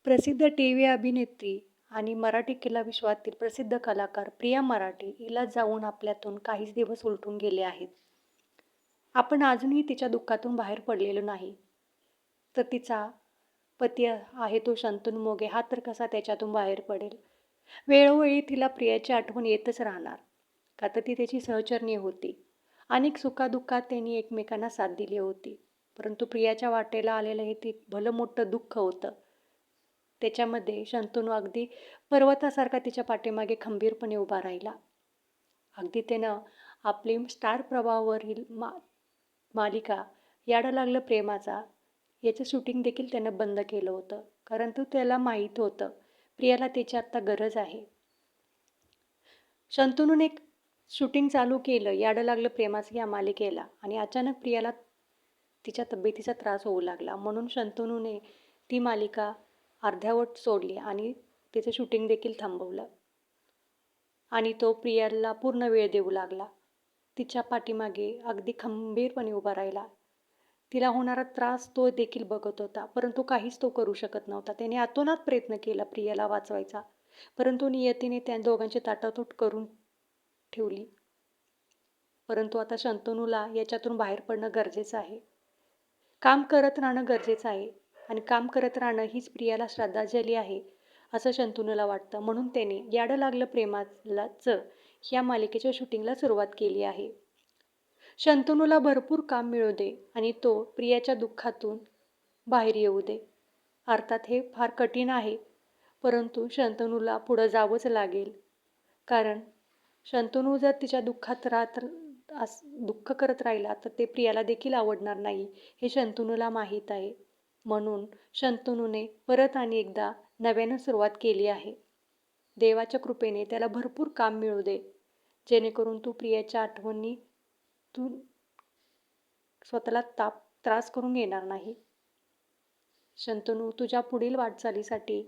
प्रसिद्ध टीव्ही अभिनेत्री आणि मराठी विश्वातील प्रसिद्ध कलाकार प्रिया मराठे हिला जाऊन आपल्यातून काहीच दिवस उलटून गेले आहेत. आपण अजूनही तिच्या दुःखातून बाहेर पडलेलो नाही. तर तिचा पती आहे तो शंतनू मोघे हा तर कसा त्याच्यातून बाहेर पडेल. वेळोवेळी तिला प्रियाची आठवण येतच राहणार. का तर ती त्याची सहचरणी होती. अनेक सुखादुःखात त्यांनी एकमेकांना साथ दिली होती. परंतु प्रियाच्या वाटेला आलेलं हे ती भलं मोठं दुःख होतं. त्याच्यामध्ये शंतनू अगदी पर्वतासारखा तिच्या पाठीमागे खंबीरपणे उभा राहिला. अगदी त्यानं आपली स्टार प्रवाहावरील मालिका याडं लागलं प्रेमाचा याचं शूटिंग देखील त्यानं बंद केलं होतं. कारण तो त्याला माहीत होतं प्रियाला त्याची आत्ता गरज आहे. शंतनूने शूटिंग चालू केलं याडं लागलं प्रेमाचं या मालिकेला आणि अचानक प्रियाला तिच्या तब्येतीचा त्रास होऊ लागला. म्हणून शंतनूने ती मालिका अर्ध्यावट सोडली आणि तिचं शूटिंग देखील थांबवलं. आणि तो प्रियाला पूर्ण वेळ देऊ लागला. तिच्या पाठीमागे अगदी खंबीरपणे उभा राहिला. तिला होणारा त्रास तो देखील बघत होता. परंतु काहीच तो करू शकत नव्हता. त्याने अतोनात प्रयत्न केला प्रियाला वाचवायचा. परंतु नियतीने त्या दोघांची ताटातूट करून ठेवली. परंतु आता शंतनूला याच्यातून बाहेर पडणं गरजेचं आहे. काम करत राहणं गरजेचं आहे आणि काम करत राहणं हीच प्रियाला श्रद्धांजली आहे असं शंतनूला वाटतं. म्हणून त्याने याडं लागलं प्रेमाचं ह्या मालिकेच्या शूटिंगला सुरुवात केली आहे. शंतनूला भरपूर काम मिळू दे आणि तो प्रियाच्या दुःखातून बाहेर येऊ दे. अर्थात हे फार कठीण आहे, परंतु शंतनूला पुढं जावंच लागेल. कारण शंतनू जर तिच्या दुःखात दुःख करत राहिला तर ते प्रियाला देखील आवडणार नाही हे शंतनूला माहीत आहे. म्हणून शंतनूने परत आणि एकदा नव्यानं सुरुवात केली आहे. देवाच्या कृपेने त्याला भरपूर काम मिळू दे, जेणेकरून तू प्रियाच्या आठवणी तू स्वतःला त्रास करून घेणार नाही. शंतनू, तुझ्या पुढील वाटचालीसाठी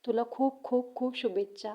तुला खूप खूप खूप शुभेच्छा.